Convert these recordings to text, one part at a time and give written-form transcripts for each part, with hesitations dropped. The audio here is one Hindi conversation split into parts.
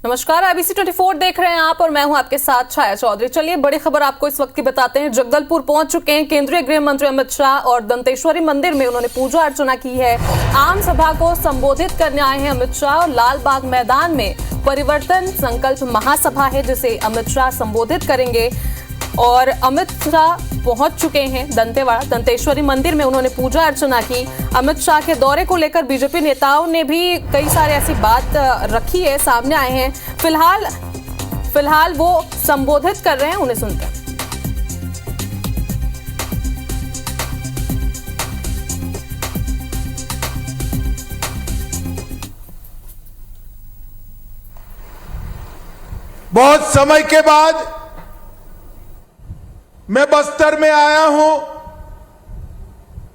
नमस्कार, IBC 24 देख रहे हैं आप और मैं हूं आपके साथ छाया चौधरी। चलिए बड़ी खबर आपको इस वक्त की बताते हैं। जगदलपुर पहुंच चुके हैं केंद्रीय गृह मंत्री अमित शाह और दंतेश्वरी मंदिर में उन्होंने पूजा अर्चना की है। आम सभा को संबोधित करने आए हैं अमित शाह और लाल बाग मैदान में परिवर्तन संकल्प महासभा है जिसे अमित शाह संबोधित करेंगे। और अमित शाह पहुंच चुके हैं दंतेवाड़ा दंतेश्वरी मंदिर में, उन्होंने पूजा अर्चना की। अमित शाह के दौरे को लेकर बीजेपी नेताओं ने भी कई सारे ऐसी बात रखी है, सामने आए हैं। फिलहाल वो संबोधित कर रहे हैं, उन्हें सुनते हैं। बहुत समय के बाद मैं बस्तर में आया हूं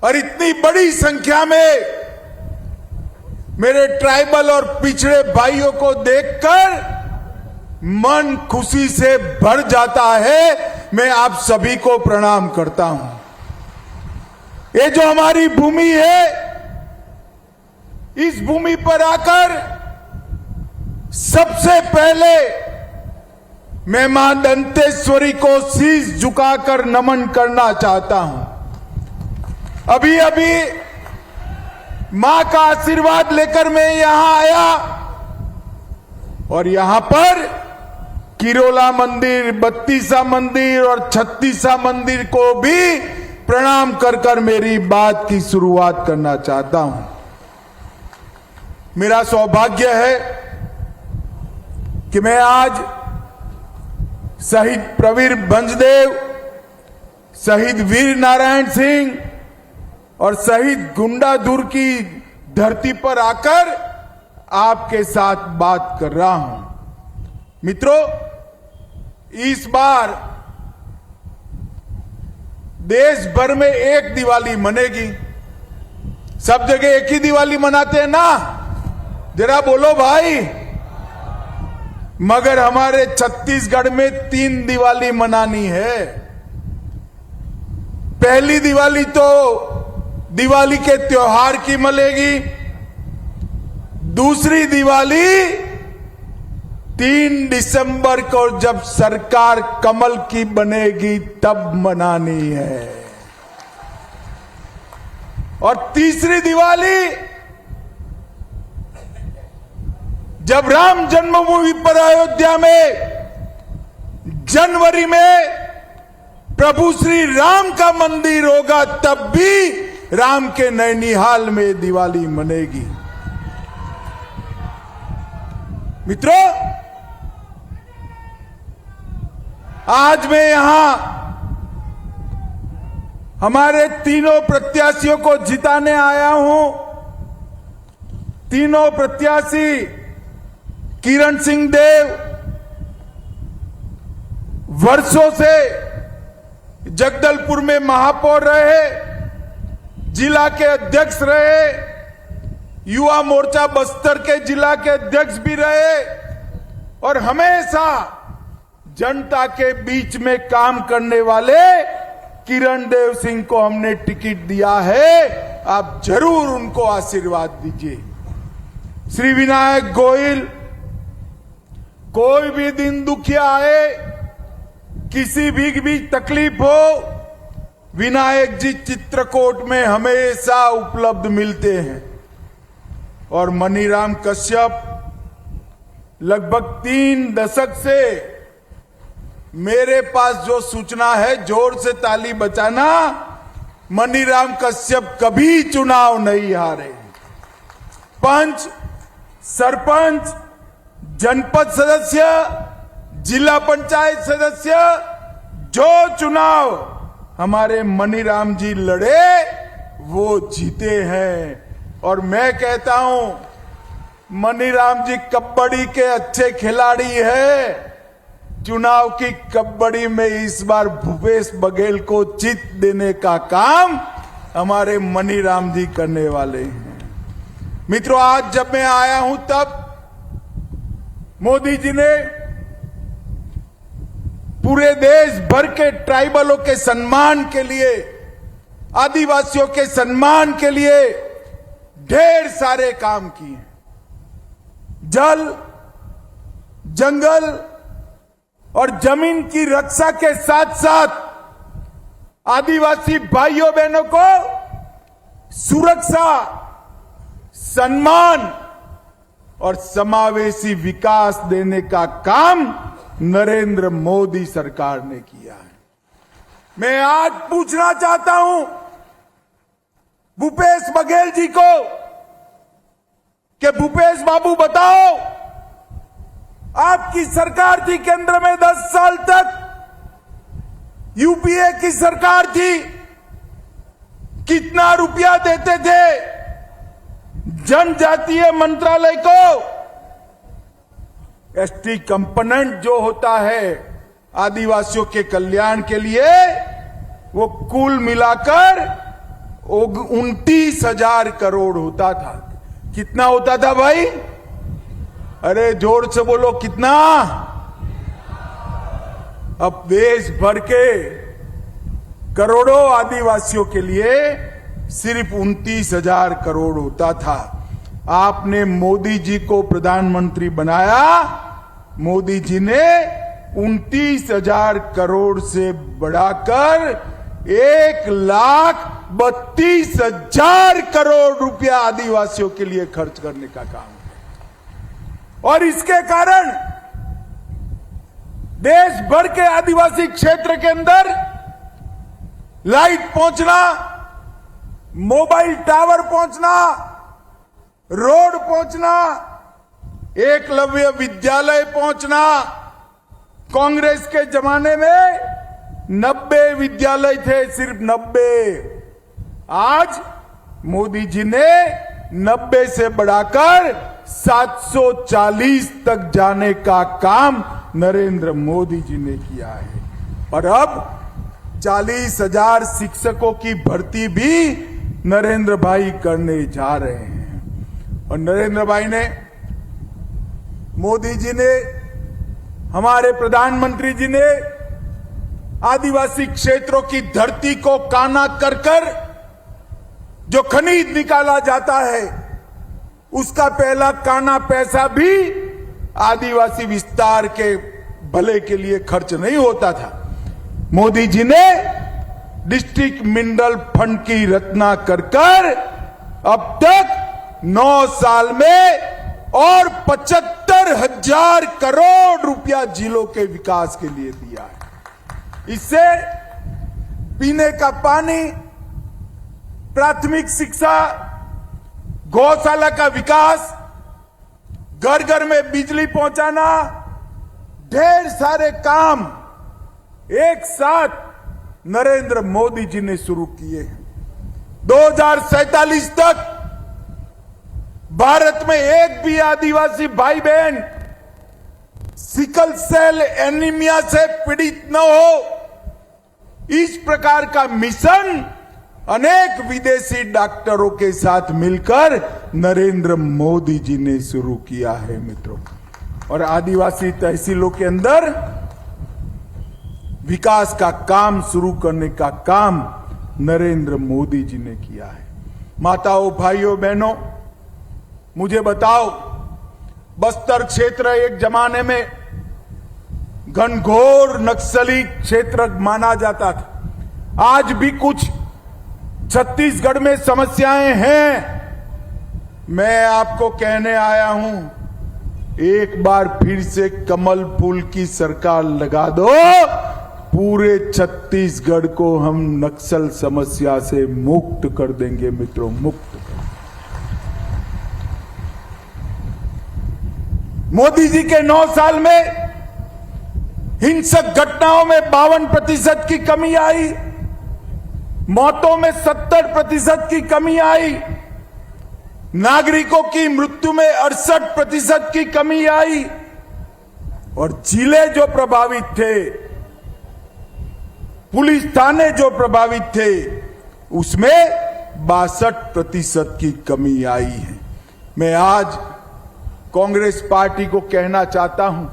और इतनी बड़ी संख्या में मेरे ट्राइबल और पिछड़े भाइयों को देखकर मन खुशी से भर जाता है। मैं आप सभी को प्रणाम करता हूं। ये जो हमारी भूमि है, इस भूमि पर आकर सबसे पहले मैं मां दंतेश्वरी को शीश झुकाकर नमन करना चाहता हूं। अभी अभी मां का आशीर्वाद लेकर मैं यहां आया और यहां पर किरोला मंदिर, बत्तीसा मंदिर और छत्तीसा मंदिर को भी प्रणाम कर कर मेरी बात की शुरुआत करना चाहता हूं। मेरा सौभाग्य है कि मैं आज शहीद प्रवीर भंजदेव, शहीद वीर नारायण सिंह और शहीद गुंडाधुर की धरती पर आकर आपके साथ बात कर रहा हूं। मित्रों, इस बार देश भर में एक दिवाली मनेगी। सब जगह एक ही दिवाली मनाते हैं ना, जरा बोलो भाई। मगर हमारे छत्तीसगढ़ में 3 दिवाली मनानी है। पहली दिवाली तो दिवाली के त्योहार की मनेगी, दूसरी दिवाली 3 दिसंबर को जब सरकार कमल की बनेगी तब मनानी है, और तीसरी दिवाली जब राम जन्मभूमि पर अयोध्या में जनवरी में प्रभु श्री राम का मंदिर होगा, तब भी राम के नैनीहाल में दिवाली मनेगी। मित्रों, आज मैं यहां हमारे तीनों प्रत्याशियों को जिताने आया हूं। तीनों प्रत्याशी किरण सिंह देव वर्षों से जगदलपुर में महापौर रहे, जिला के अध्यक्ष रहे, युवा मोर्चा बस्तर के जिला के अध्यक्ष भी रहे और हमेशा जनता के बीच में काम करने वाले किरण देव सिंह को हमने टिकट दिया है। आप जरूर उनको आशीर्वाद दीजिए। श्री विनायक गोयल, कोई भी दिन दुखिया आए, किसी भी तकलीफ हो, विनायक जी चित्रकूट में हमेशा उपलब्ध मिलते हैं। और मनीराम कश्यप लगभग 3 दशक से मेरे पास जो सूचना है, जोर से ताली बजाना, मनीराम कश्यप कभी चुनाव नहीं हारे। पंच, सरपंच, जनपद सदस्य, जिला पंचायत सदस्य, जो चुनाव हमारे मनीराम जी लड़े वो जीते हैं। और मैं कहता हूं, मनीराम जी कबड्डी के अच्छे खिलाड़ी है। चुनाव की कबड्डी में इस बार भूपेश बघेल को जीत देने का काम हमारे मनीराम जी करने वाले हैं। मित्रों, आज जब मैं आया हूं तब मोदी जी ने पूरे देश भर के ट्राइबलों के सम्मान के लिए, आदिवासियों के सम्मान के लिए ढेर सारे काम किए। जल, जंगल और जमीन की रक्षा के साथ साथ आदिवासी भाइयों बहनों को सुरक्षा, सम्मान और समावेशी विकास देने का काम नरेंद्र मोदी सरकार ने किया है। मैं आज पूछना चाहता हूं भूपेश बघेल जी को कि भूपेश बाबू बताओ, आपकी सरकार थी केंद्र में 10 साल तक, यूपीए की सरकार थी, कितना रुपया देते थे जनजातीय मंत्रालय को? एसटी कंपोनेंट जो होता है आदिवासियों के कल्याण के लिए, वो कुल मिलाकर 29,000 करोड़ होता था। कितना होता था भाई? अरे जोर से बोलो, कितना? अब देश भर के करोड़ों आदिवासियों के लिए सिर्फ 29,000 करोड़ होता था। आपने मोदी जी को प्रधानमंत्री बनाया, मोदी जी ने 29,000 करोड़ से बढ़ाकर 1,32,000 करोड़ रुपया आदिवासियों के लिए खर्च करने का काम किया। और इसके कारण देश भर के आदिवासी क्षेत्र के अंदर लाइट पहुंचना, मोबाइल टावर पहुंचना, रोड पहुंचना, एकलव्य विद्यालय पहुंचना। कांग्रेस के जमाने में 90 विद्यालय थे, सिर्फ 90। आज मोदी जी ने 90 से बढ़ाकर 740 तक जाने का काम नरेंद्र मोदी जी ने किया है। और अब 40,000 शिक्षकों की भर्ती भी नरेंद्र भाई करने जा रहे हैं। और नरेंद्र भाई ने, मोदी जी ने, हमारे प्रधानमंत्री जी ने आदिवासी क्षेत्रों की धरती को काना कर जो खनिज निकाला जाता है, उसका पहला काना पैसा भी आदिवासी विस्तार के भले के लिए खर्च नहीं होता था। मोदी जी ने डिस्ट्रिक्ट मिनरल फंड की रचना कर अब तक 9 साल में और 75,000 करोड़ रुपया जिलों के विकास के लिए दिया है। इससे पीने का पानी, प्राथमिक शिक्षा, गौशाला का विकास, घर घर में बिजली पहुंचाना, ढेर सारे काम एक साथ नरेंद्र मोदी जी ने शुरू किए हैं। 2047 तक भारत में एक भी आदिवासी भाई बहन सिकल सेल एनीमिया से पीड़ित न हो, इस प्रकार का मिशन अनेक विदेशी डॉक्टरों के साथ मिलकर नरेंद्र मोदी जी ने शुरू किया है मित्रों। और आदिवासी तहसीलों के अंदर विकास का काम शुरू करने का काम नरेंद्र मोदी जी ने किया है। माताओं, भाइयों, बहनों, मुझे बताओ, बस्तर क्षेत्र एक जमाने में घनघोर नक्सली क्षेत्र माना जाता था। आज भी कुछ छत्तीसगढ़ में समस्याएं हैं। मैं आपको कहने आया हूं, एक बार फिर से कमल फूल की सरकार लगा दो, पूरे छत्तीसगढ़ को हम नक्सल समस्या से मुक्त कर देंगे मित्रों, मुक्त कर। मोदी जी के 9 साल में हिंसक घटनाओं में 52% की कमी आई, मौतों में 70% की कमी आई, नागरिकों की मृत्यु में 68% की कमी आई, और जिले जो प्रभावित थे, पुलिस थाने जो प्रभावित थे, उसमें 62% की कमी आई है। मैं आज कांग्रेस पार्टी को कहना चाहता हूं,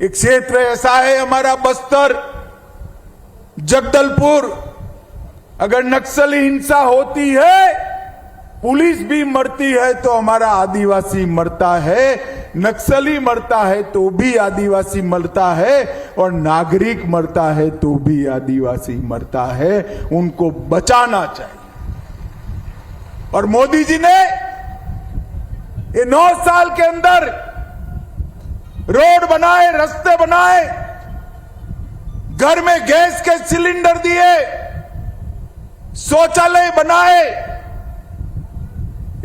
एक क्षेत्र ऐसा है हमारा बस्तर, जगदलपुर, अगर नक्सली हिंसा होती है, पुलिस भी मरती है तो हमारा आदिवासी मरता है। नक्सली मरता है तो भी आदिवासी मरता है और नागरिक मरता है तो भी आदिवासी मरता है। उनको बचाना चाहिए। और मोदी जी ने ये 9 साल के अंदर रोड बनाए, रास्ते बनाए, घर में गैस के सिलेंडर दिए, शौचालय बनाए,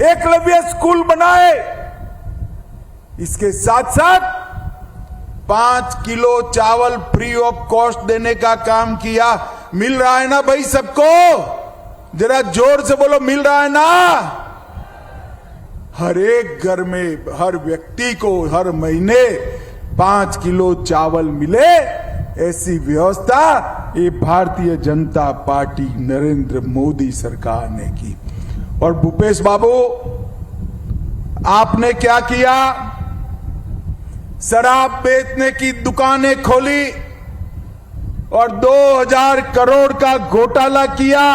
एकलव्य स्कूल बनाए। इसके साथ साथ 5 किलो चावल फ्री ऑफ कॉस्ट देने का काम किया। मिल रहा है ना भाई सबको? जरा जोर से बोलो, मिल रहा है ना? हर एक घर में हर व्यक्ति को हर महीने 5 किलो चावल मिले, ऐसी व्यवस्था ये भारतीय जनता पार्टी नरेंद्र मोदी सरकार ने की। और भूपेश बाबू, आपने क्या किया? शराब बेचने की दुकानें खोली और 2000 करोड़ का घोटाला किया।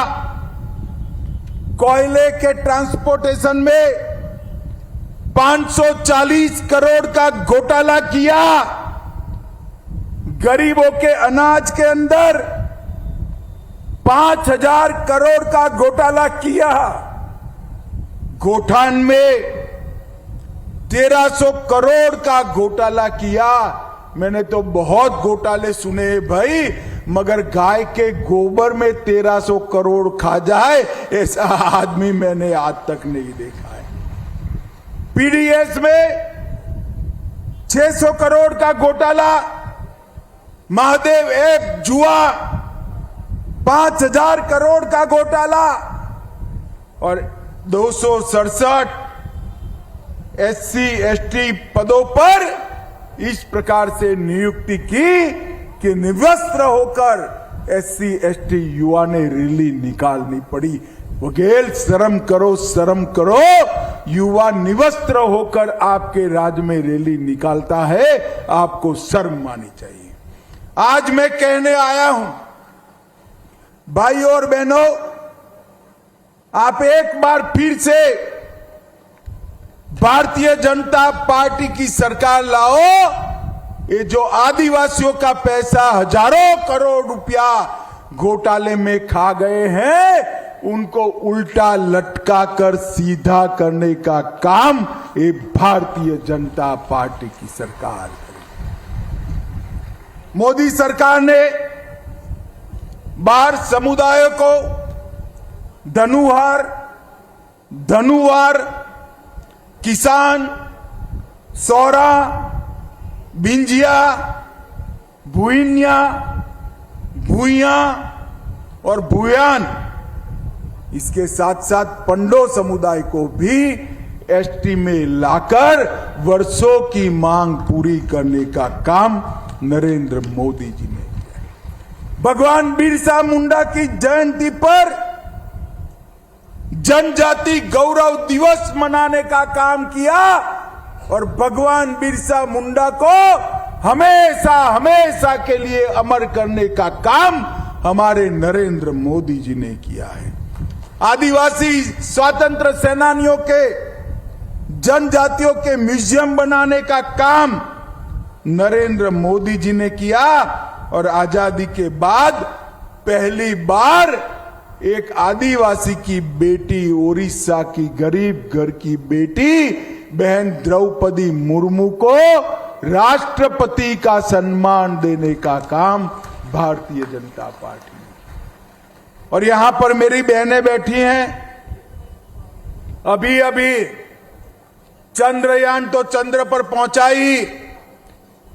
कोयले के ट्रांसपोर्टेशन में 540 करोड़ का घोटाला किया। गरीबों के अनाज के अंदर 5000 करोड़ का घोटाला किया। गोठान में 1300 करोड़ का घोटाला किया। मैंने तो बहुत घोटाले सुने भाई, मगर गाय के गोबर में 1300 करोड़ खा जाए ऐसा आदमी मैंने आज तक नहीं देखा है। पीडीएस में 600 करोड़ का घोटाला, महादेव ऐप जुआ 5000 करोड़ का घोटाला और 267 SC ST पदों पर इस प्रकार से नियुक्ति की कि निवस्त्र होकर SC ST युवा ने रैली निकालनी पड़ी। वघेल, शर्म करो, शर्म करो। युवा निवस्त्र होकर आपके राज्य में रैली निकालता है, आपको शर्म मानी चाहिए। आज मैं कहने आया हूं, भाइयों और बहनों, आप एक बार फिर से भारतीय जनता पार्टी की सरकार लाओ। ये जो आदिवासियों का पैसा हजारों करोड़ रुपया घोटाले में खा गए हैं, उनको उल्टा लटका कर सीधा करने का काम ये भारतीय जनता पार्टी की सरकार करेगी। मोदी सरकार ने बाहर समुदायों को धनुवार, किसान, सौरा, बिंजिया, भुइनिया, भुइया और भुयान, इसके साथ साथ पंडो समुदाय को भी एसटी में लाकर वर्षों की मांग पूरी करने का काम नरेंद्र मोदी जी ने किया। भगवान बिरसा मुंडा की जयंती पर जनजाति गौरव दिवस मनाने का काम किया और भगवान बिरसा मुंडा को हमेशा हमेशा के लिए अमर करने का काम हमारे नरेंद्र मोदी जी ने किया है। आदिवासी स्वतंत्र सेनानियों के, जनजातियों के म्यूजियम बनाने का काम नरेंद्र मोदी जी ने किया और आजादी के बाद पहली बार एक आदिवासी की बेटी, ओडिशा की गरीब घर की बेटी बहन द्रौपदी मुर्मू को राष्ट्रपति का सम्मान देने का काम भारतीय जनता पार्टी ने। और यहां पर मेरी बहनें बैठी हैं, अभी अभी चंद्रयान तो चंद्र पर पहुंचाई,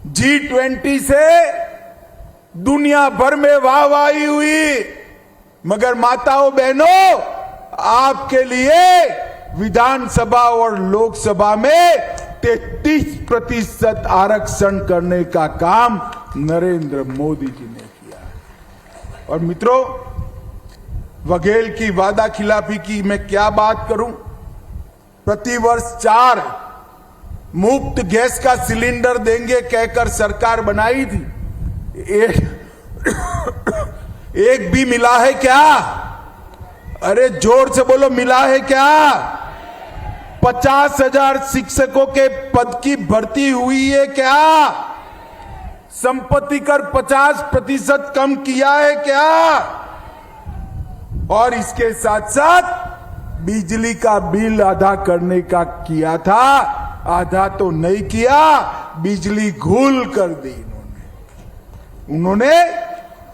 G20 से दुनिया भर में वाहवाही हुई, मगर माताओं बहनों, आपके लिए विधानसभा और लोकसभा में 33% आरक्षण करने का काम नरेंद्र मोदी जी ने किया। और मित्रों, वघेल की वादा खिलाफी की मैं क्या बात करूं। प्रतिवर्ष 4 मुफ्त गैस का सिलेंडर देंगे कहकर सरकार बनाई थी, एक भी मिला है क्या? अरे जोर से बोलो, मिला है क्या? 50,000 शिक्षकों के पद की भर्ती हुई है क्या? संपत्ति कर 50% कम किया है क्या? और इसके साथ साथ बिजली का बिल आधा करने का किया था, आधा तो नहीं किया, बिजली घूल कर दी उन्होंने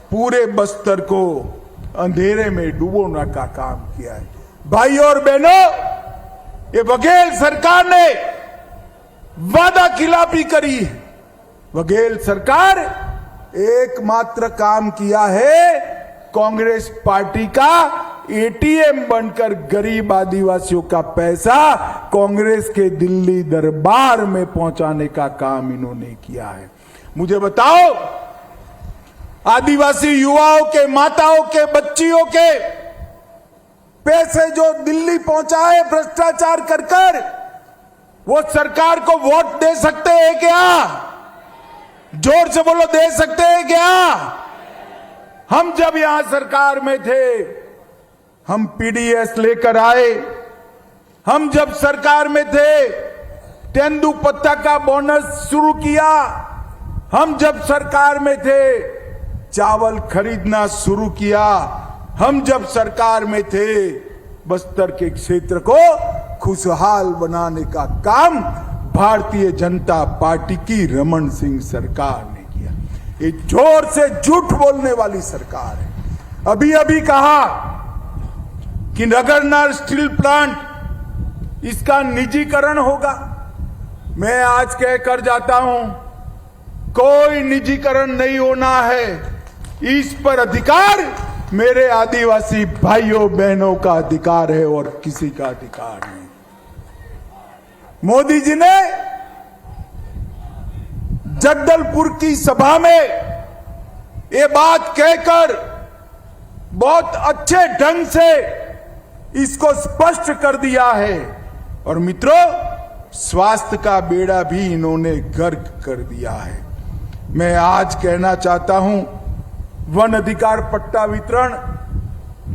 पूरे बस्तर को अंधेरे में डुबोने का काम किया है। भाई और बहनों, ये बघेल सरकार ने वादा खिलाफी करी है। बघेल सरकार एकमात्र काम किया है कांग्रेस पार्टी का एटीएम बनकर गरीब आदिवासियों का पैसा कांग्रेस के दिल्ली दरबार में पहुंचाने का काम इन्होंने किया है। मुझे बताओ, आदिवासी युवाओं के, माताओं के, बच्चियों के पैसे जो दिल्ली पहुंचाए भ्रष्टाचार कर कर, वो सरकार को वोट दे सकते हैं क्या? जोर से बोलो, दे सकते हैं क्या? हम जब यहां सरकार में थे, हम पीडीएस लेकर आए। हम जब सरकार में थे, तेंदुपत्ता का बोनस शुरू किया। हम जब सरकार में थे, चावल खरीदना शुरू किया। हम जब सरकार में थे, बस्तर के क्षेत्र को खुशहाल बनाने का काम भारतीय जनता पार्टी की रमन सिंह सरकार ने किया। ये जोर से झूठ बोलने वाली सरकार है। अभी अभी कहा कि नगरनार स्टील प्लांट इसका निजीकरण होगा। मैं आज कहकर जाता हूं, कोई निजीकरण नहीं होना है। इस पर अधिकार मेरे आदिवासी भाइयों बहनों का अधिकार है और किसी का अधिकार नहीं। मोदी जी ने जगदलपुर की सभा में ये बात कहकर बहुत अच्छे ढंग से इसको स्पष्ट कर दिया है। और मित्रों, स्वास्थ्य का बेड़ा भी इन्होंने गर्क कर दिया है। मैं आज कहना चाहता हूं, वन अधिकार पट्टा वितरण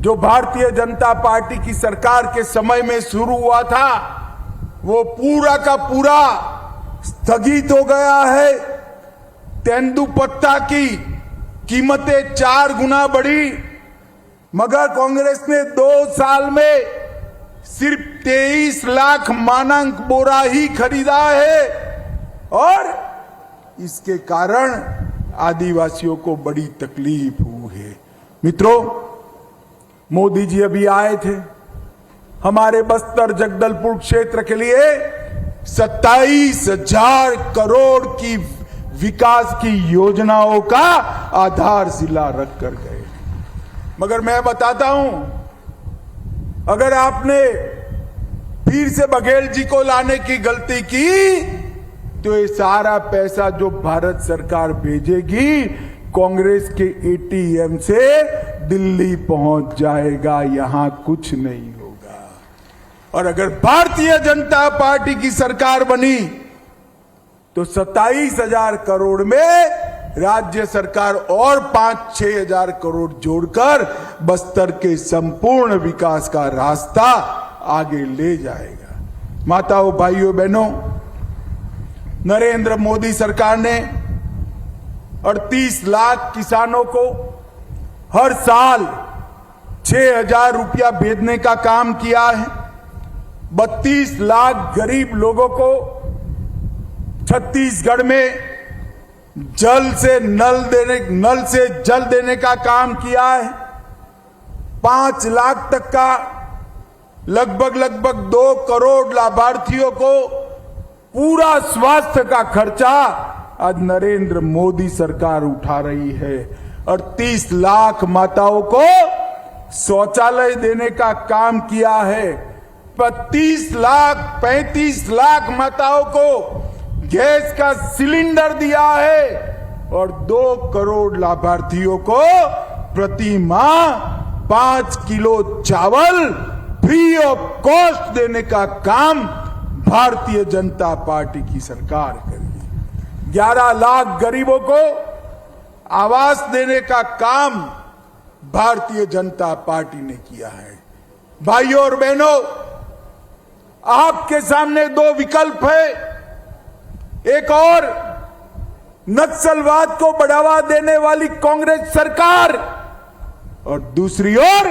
जो भारतीय जनता पार्टी की सरकार के समय में शुरू हुआ था, वो पूरा का पूरा स्थगित हो गया है। तेंदुपत्ता की कीमतें 4 गुना बढ़ी, मगर कांग्रेस ने 2 साल में सिर्फ 23 लाख मानक बोरा ही खरीदा है और इसके कारण आदिवासियों को बड़ी तकलीफ हुई है। मित्रों, मोदी जी अभी आए थे, हमारे बस्तर जगदलपुर क्षेत्र के लिए 27,000 करोड़ की विकास की योजनाओं का आधारशिला रख कर गए। मगर मैं बताता हूं, अगर आपने फिर से बघेल जी को लाने की गलती की, तो ये सारा पैसा जो भारत सरकार भेजेगी कांग्रेस के एटीएम से दिल्ली पहुंच जाएगा, यहां कुछ नहीं होगा। और अगर भारतीय जनता पार्टी की सरकार बनी तो 27,000 करोड़ में राज्य सरकार और 5-6 हजार करोड़ जोड़कर बस्तर के संपूर्ण विकास का रास्ता आगे ले जाएगा। माताओं, भाइयों, बहनों, नरेंद्र मोदी सरकार ने 38 लाख किसानों को हर साल 6,000 रुपया भेजने का काम किया है। 32 लाख गरीब लोगों को छत्तीसगढ़ में नल से जल देने का काम किया है। 5 लाख तक का लगभग 2 करोड़ लाभार्थियों को पूरा स्वास्थ्य का खर्चा आज नरेंद्र मोदी सरकार उठा रही है। और 30 लाख माताओं को शौचालय देने का काम किया है। 35 लाख माताओं को गैस का सिलेंडर दिया है और 2 करोड़ लाभार्थियों को प्रति माह 5 किलो चावल फ्री ऑफ कॉस्ट देने का काम भारतीय जनता पार्टी की सरकार करेगी। 11 लाख गरीबों को आवास देने का काम भारतीय जनता पार्टी ने किया है। भाइयों और बहनों, आपके सामने दो विकल्प है। एक और नक्सलवाद को बढ़ावा देने वाली कांग्रेस सरकार और दूसरी ओर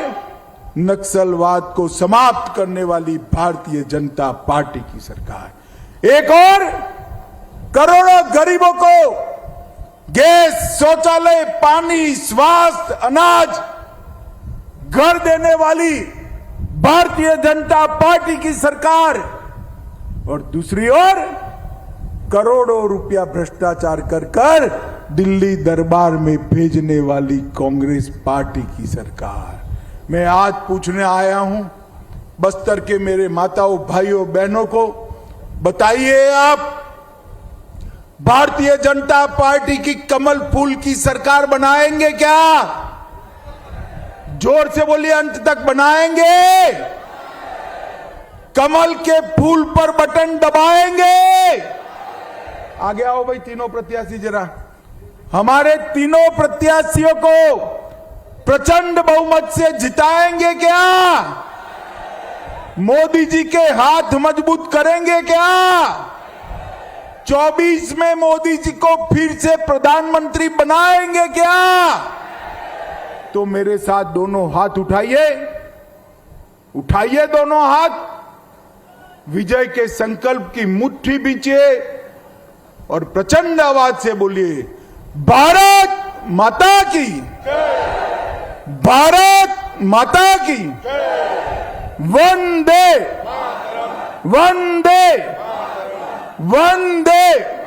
नक्सलवाद को समाप्त करने वाली भारतीय जनता पार्टी की सरकार। एक और करोड़ों गरीबों को गैस, शौचालय, पानी, स्वास्थ्य, अनाज, घर देने वाली भारतीय जनता पार्टी की सरकार और दूसरी ओर करोड़ों रुपया भ्रष्टाचार कर दिल्ली दरबार में भेजने वाली कांग्रेस पार्टी की सरकार। मैं आज पूछने आया हूं बस्तर के मेरे माताओं, भाइयों, बहनों को, बताइए आप भारतीय जनता पार्टी की कमल फूल की सरकार बनाएंगे क्या? जोर से बोलिए, अंत तक बनाएंगे? कमल के फूल पर बटन दबाएंगे? आगे आओ भाई तीनों प्रत्याशी जरा। हमारे तीनों प्रत्याशियों को प्रचंड बहुमत से जिताएंगे क्या? मोदी जी के हाथ मजबूत करेंगे क्या? 24 में मोदी जी को फिर से प्रधानमंत्री बनाएंगे क्या? तो मेरे साथ दोनों हाथ उठाइए, उठाइए दोनों हाथ, विजय के संकल्प की मुट्ठी बींचिए और प्रचंड आवाज से बोलिए, भारत माता की, भारत माता की, वंदे वंदे वंदे।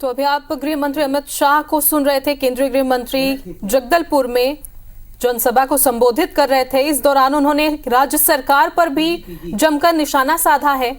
तो अभी आप गृह मंत्री अमित शाह को सुन रहे थे। केंद्रीय गृह मंत्री जगदलपुर में जनसभा को संबोधित कर रहे थे। इस दौरान उन्होंने राज्य सरकार पर भी जमकर निशाना साधा है।